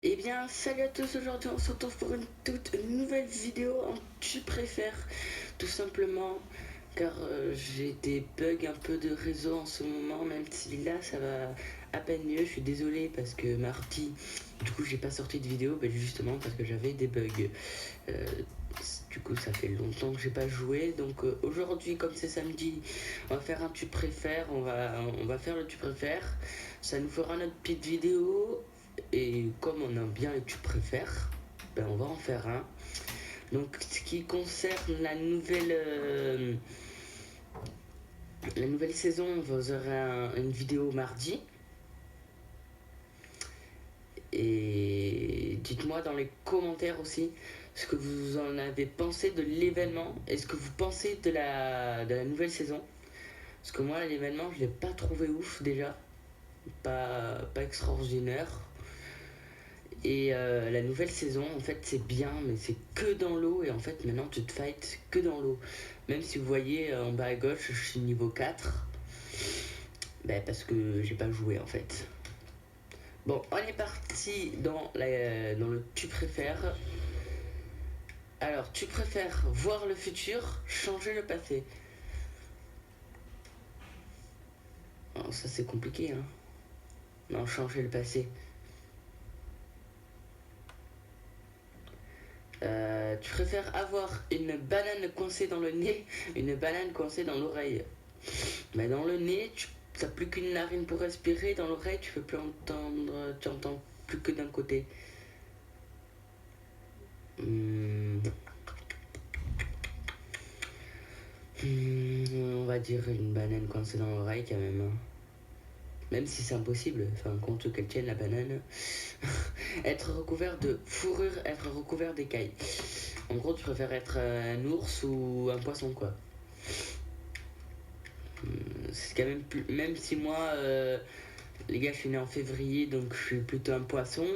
Eh bien, salut à tous, aujourd'hui on se retrouve pour une toute nouvelle vidéo en tu préfères, tout simplement, car j'ai des bugs un peu de réseau en ce moment, même si là ça va à peine mieux, je suis désolé parce que mardi, du coup j'ai pas sorti de vidéo, justement parce que j'avais des bugs. Euh, du coup ça fait longtemps que j'ai pas joué, donc aujourd'hui comme c'est samedi, on va faire un tu préfères, on va faire le tu préfères, ça nous fera notre petite vidéo. Et comme on aime bien les tu préfères, on va en faire un. Donc, ce qui concerne la nouvelle saison, vous aurez une vidéo mardi. Et dites-moi dans les commentaires aussi ce que vous en avez pensé de l'événement et ce que vous pensez de la nouvelle saison. Parce que moi, l'événement, je l'ai pas trouvé ouf déjà. Pas extraordinaire. Et la nouvelle saison, en fait, c'est bien, mais c'est que dans l'eau. Et en fait, maintenant, tu te fights que dans l'eau. Même si vous voyez en bas à gauche, je suis niveau 4. Parce que j'ai pas joué, en fait. Bon, on est parti dans le tu préfères. Alors, tu préfères voir le futur, changer le passé. Alors, ça, c'est compliqué, hein. Non, changer le passé. Tu préfères avoir une banane coincée dans le nez, une banane coincée dans l'oreille. Mais dans le nez, tu n'as plus qu'une narine pour respirer. Dans l'oreille, tu peux plus entendre. Tu entends plus que d'un côté. Hmm, on va dire une banane coincée dans l'oreille quand même, hein. Même si c'est impossible. Enfin, compte qu'elle tienne la banane. Être recouvert de fourrure, être recouvert d'écailles. En gros, tu préfères être un ours ou un poisson, quoi. C'est quand même plus. Même si moi, les gars, je suis né en février, donc je suis plutôt un poisson.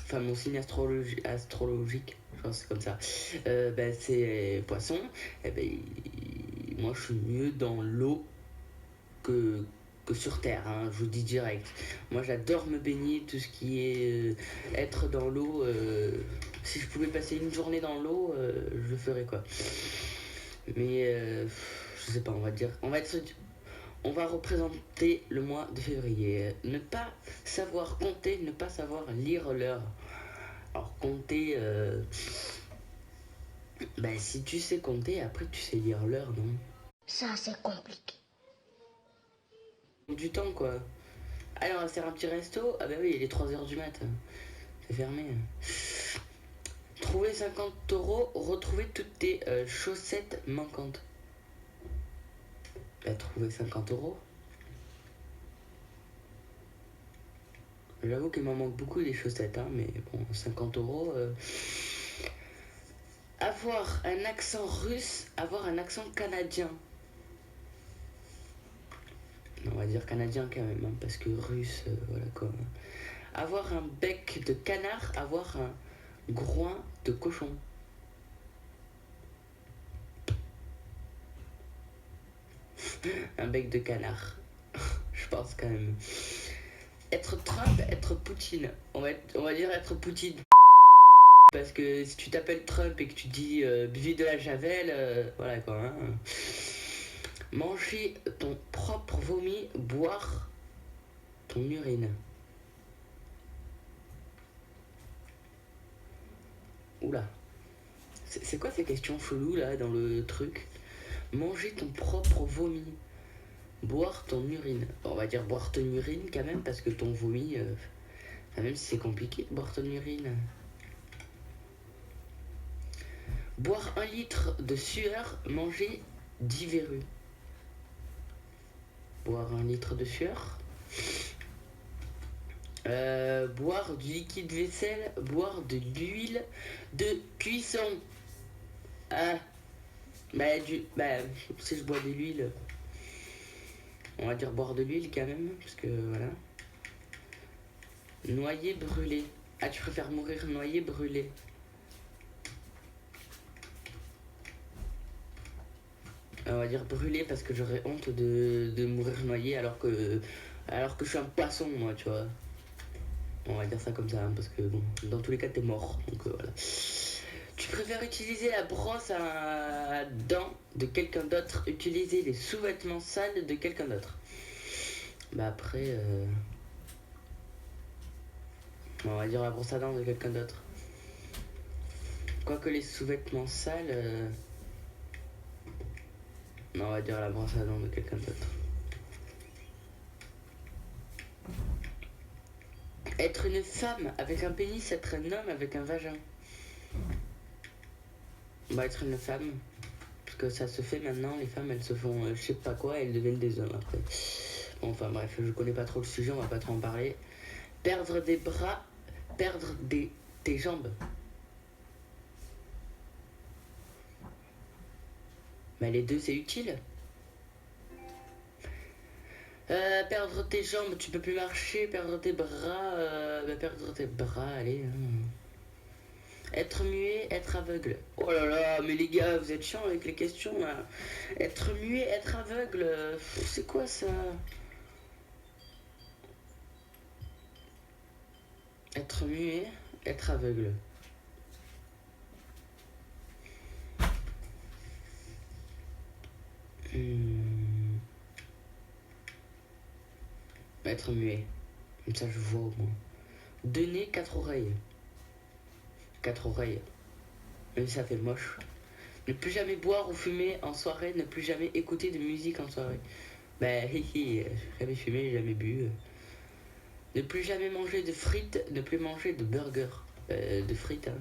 Enfin, mon signe astrologique, je pense que c'est comme ça, c'est poisson. Et moi, je suis mieux dans l'eau que, que sur terre, hein, je vous dis direct. Moi, j'adore me baigner, tout ce qui est être dans l'eau. Si je pouvais passer une journée dans l'eau, je le ferais, quoi. Mais je sais pas, on va représenter le mois de février. Ne pas savoir compter, ne pas savoir lire l'heure. Alors compter, si tu sais compter, après tu sais lire l'heure, non? Ça, c'est compliqué. Du temps, quoi. Allez, on va se faire un petit resto. Ah bah oui, il est 3 h du mat. C'est fermé. Trouver 50 €, retrouver toutes tes chaussettes manquantes. Trouver 50 €. J'avoue qu'il m'en manque beaucoup des chaussettes, hein, mais bon, 50 €. Avoir un accent russe, avoir un accent canadien. On va dire canadien quand même, hein, parce que russe, voilà quoi. Avoir un bec de canard, avoir un groin de cochon. Un bec de canard. Je pense quand même. Être Trump, être Poutine. On va dire être Poutine. Parce que si tu t'appelles Trump et que tu dis buvez de la javel, voilà quoi. Hein. Manger ton propre vomi, boire ton urine. Oula. C'est quoi ces questions cheloues là dans le truc? Manger ton propre vomi, boire ton urine. On va dire boire ton urine quand même parce que ton vomi, même si c'est compliqué de boire ton urine. Boire 1 litre de sueur, manger 10 verrues. Boire 1 litre de sueur. Boire du liquide vaisselle, boire de l'huile de cuisson. Ah, si je bois de l'huile, on va dire boire de l'huile quand même, parce que voilà. Noyer, brûlé. Ah, tu préfères mourir noyé, brûlé. On va dire brûlé parce que j'aurais honte de mourir noyé alors que je suis un poisson, moi, tu vois. On va dire ça comme ça, hein, parce que bon, dans tous les cas, t'es mort. Donc voilà. Tu préfères utiliser la brosse à dents de quelqu'un d'autre, utiliser les sous-vêtements sales de quelqu'un d'autre? Bah après, on va dire la brosse à dents de quelqu'un d'autre. Quoique les sous-vêtements sales, non, on va dire la brosse à dents de quelqu'un d'autre. Être une femme avec un pénis, être un homme avec un vagin. On va être une femme. Parce que ça se fait maintenant, les femmes elles se font je sais pas quoi, elles deviennent des hommes après. Bon, enfin bref, je connais pas trop le sujet, on va pas trop en parler. Perdre des bras, perdre tes jambes. Mais les deux c'est utile. Perdre tes jambes, tu peux plus marcher, perdre tes bras, perdre tes bras, allez. Être muet, être aveugle. Oh là là, mais les gars, vous êtes chiants avec les questions là. Être muet, être aveugle, c'est quoi ça? Être muet, être aveugle. Être muet. Comme ça je vois au moins. Deux nez, quatre oreilles. Quatre oreilles. Même si ça fait moche. Ne plus jamais boire ou fumer en soirée, ne plus jamais écouter de musique en soirée. Bah j'ai jamais fumé, jamais bu. Ne plus jamais manger de frites, ne plus manger de burgers. De frites, hein.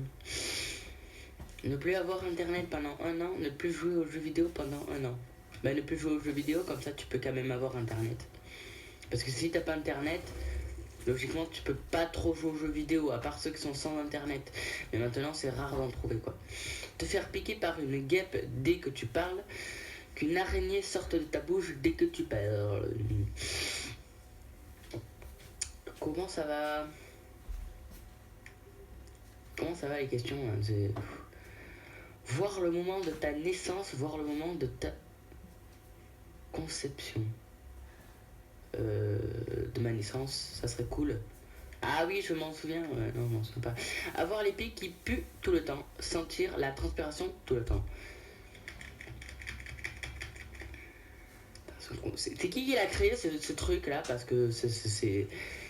Ne plus avoir internet pendant un an, ne plus jouer aux jeux vidéo pendant un an. Bah ne plus jouer aux jeux vidéo, comme ça tu peux quand même avoir internet. Parce que si t'as pas internet, logiquement tu peux pas trop jouer aux jeux vidéo, à part ceux qui sont sans internet. Mais maintenant c'est rare d'en trouver quoi. Te faire piquer par une guêpe dès que tu parles, qu'une araignée sorte de ta bouche dès que tu parles. Comment ça va? Comment ça va les questions hein, c'est... Voir le moment de ta naissance, voir le moment de ta conception. De ma naissance, ça serait cool. Ah oui, je m'en souviens. Ouais, non, je m'en souviens pas. Avoir les pieds qui puent tout le temps. Sentir la transpiration tout le temps. C'est qui l'a créé ce truc là? Parce que ces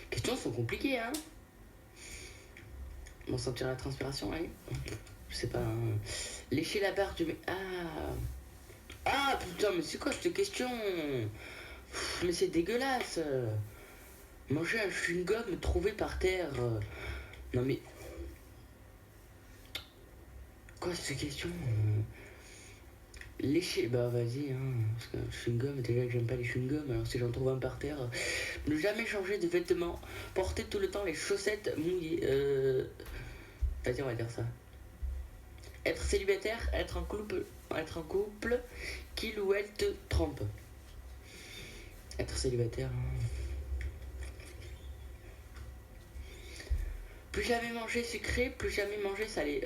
questions sont compliquées, hein. Bon, sentir la transpiration, allez. Je sais pas. Hein. Lécher la barre du. Ah. Ah putain, mais c'est quoi cette question? Mais c'est dégueulasse. Manger un chewing-gum trouvé par terre. Non mais. Quoi cette question? Lécher, bah vas-y, hein. Parce que chewing-gum, déjà que j'aime pas les chewing-gums, alors si j'en trouve un par terre. Ne jamais changer de vêtements. Porter tout le temps les chaussettes mouillées. Vas-y, on va dire ça. Être célibataire, être en couple, qu'il ou elle te trompe. Être célibataire. Hein. Plus jamais manger sucré, plus jamais manger salé.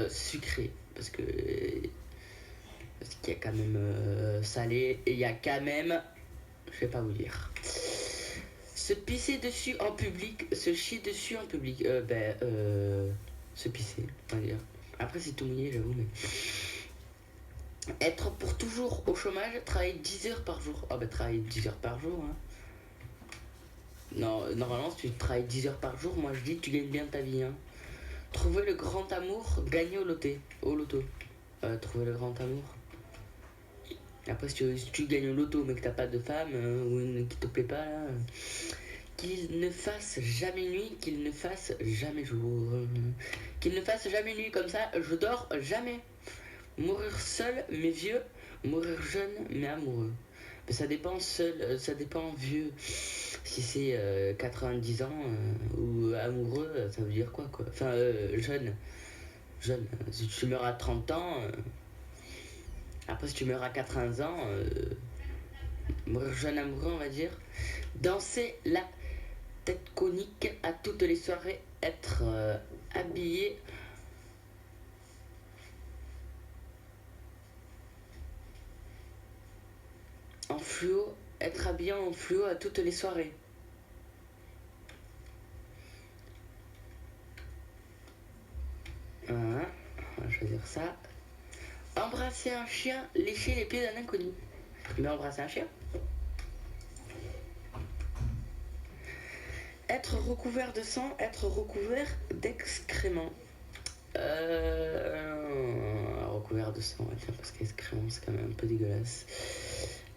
Sucré. Parce qu'il y a quand même salé et il y a quand même. Je vais pas vous dire. Se pisser dessus en public, se chier dessus en public. Se pisser, on va dire. Après, c'est tout mouillé, j'avoue, mais. Être pour toujours au chômage, travailler 10 heures par jour. Ah, bah, travailler 10 heures par jour, hein. Non, normalement, si tu travailles 10 heures par jour, moi je dis que tu gagnes bien ta vie, hein. Trouver le grand amour, gagner au loto. Trouver le grand amour. Après, si tu gagnes au loto mais que t'as pas de femme ou une qui te plaît pas, là, qu'il ne fasse jamais nuit, qu'il ne fasse jamais jour. Qu'il ne fasse jamais nuit, comme ça, je dors jamais. Mourir seul mais vieux, mourir jeune mais amoureux. Mais ça dépend seul, ça dépend vieux. Si c'est 90 ans ou amoureux, ça veut dire quoi quoi. Enfin, jeune. Jeune. Si tu meurs à 30 ans, après si tu meurs à 80 ans, mourir jeune amoureux, on va dire. Danser la tête conique à toutes les soirées, être habillé. En fluo, être habillé en fluo à toutes les soirées. Voilà, on va choisir ça. Embrasser un chien, lécher les pieds d'un inconnu. Mais embrasser un chien. Être recouvert de sang, être recouvert d'excréments. Recouvert de sang, tiens, parce qu'excréments c'est quand même un peu dégueulasse.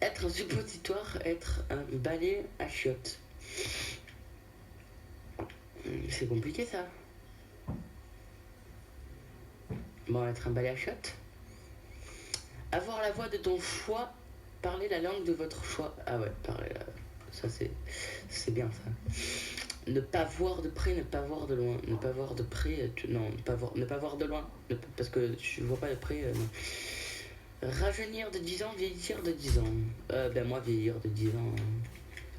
Être un suppositoire, être un balai à chiottes. C'est compliqué ça. Bon, être un balai à chiottes. Avoir la voix de ton choix, parler la langue de votre choix. Ah ouais, parler ça c'est bien ça. Ne pas voir de près, ne pas voir de loin. Ne pas voir de près, non, ne pas voir de loin. Parce que je vois pas de près, non. Rajeunir de 10 ans, vieillir de 10 ans. Ben moi, vieillir de 10 ans.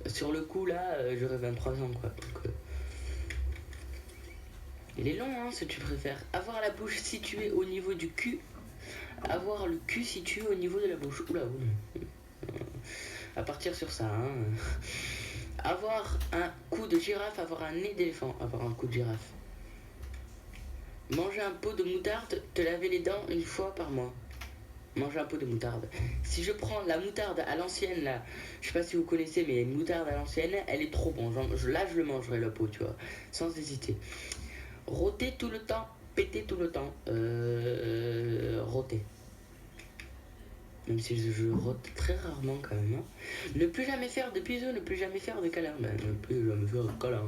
Sur le coup, là, j'aurais 23 ans, quoi. Donc, il est long, hein, ce que tu préfères. Avoir la bouche située au niveau du cul. Avoir le cul situé au niveau de la bouche. Oula, oula. À partir sur ça, hein. Avoir un cou de girafe, avoir un nez d'éléphant, avoir un cou de girafe. Manger un pot de moutarde, te laver les dents une fois par mois. Manger un pot de moutarde. Si je prends la moutarde à l'ancienne, là, je sais pas si vous connaissez, mais une moutarde à l'ancienne, elle est trop bon. Là, je le mangerai le pot, tu vois, sans hésiter. Rôter tout le temps, péter tout le temps. Rôter. Même si je rote très rarement quand même. Hein. Ne plus jamais faire de bisous, ne plus jamais faire de câlins. Ben, ne plus jamais faire de câlins.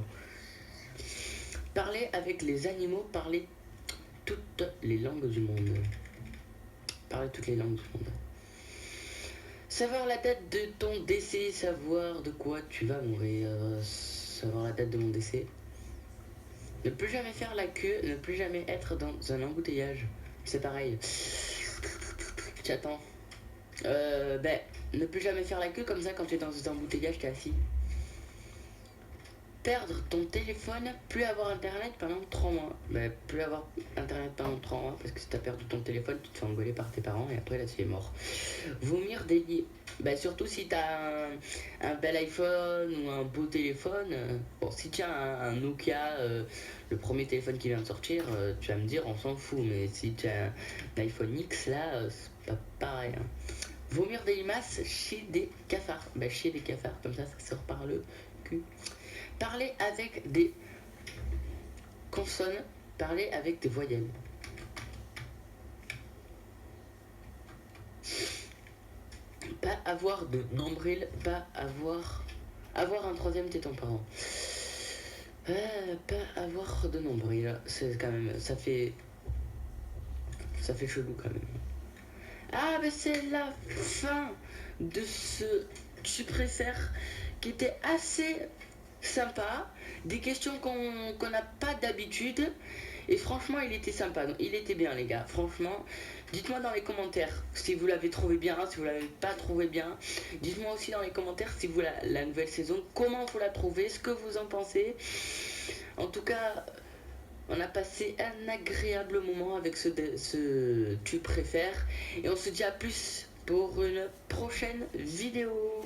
Parler avec les animaux, parler toutes les langues du monde. Parler toutes les langues du monde. Savoir la date de ton décès, savoir de quoi tu vas mourir. Savoir la date de mon décès. Ne plus jamais faire la queue, ne plus jamais être dans un embouteillage. C'est pareil. J'attends. Ne plus jamais faire la queue, comme ça quand tu es dans un embouteillage, t'es assis. Perdre ton téléphone, plus avoir internet pendant 3 mois. Plus avoir internet pendant 3 mois, parce que si t'as perdu ton téléphone, tu te fais engueuler par tes parents et après là tu es mort. Vomir des lits. Surtout si t'as un bel iPhone ou un beau téléphone. Bon, si tu as un Nokia, le premier téléphone qui vient de sortir, tu vas me dire on s'en fout. Mais si tu as un iPhone X, là, c'est pas pareil. Hein. Vomir des limaces chez des cafards. Chez des cafards, comme ça sort par le cul. Parler avec des consonnes, parler avec des voyelles. Pas avoir de nombril, pas avoir un troisième téton, pardon. Pas avoir de nombril, c'est quand même, ça fait chelou quand même. Ah c'est la fin de ce tu préfères qui était assez sympa, des questions qu'on n'a pas d'habitude et franchement il était sympa, donc, il était bien les gars, franchement dites-moi dans les commentaires si vous l'avez trouvé bien, si vous l'avez pas trouvé bien, dites-moi aussi dans les commentaires si vous la nouvelle saison, comment vous la trouvez, ce que vous en pensez. En tout cas on a passé un agréable moment avec ce tu préfères et on se dit à plus pour une prochaine vidéo.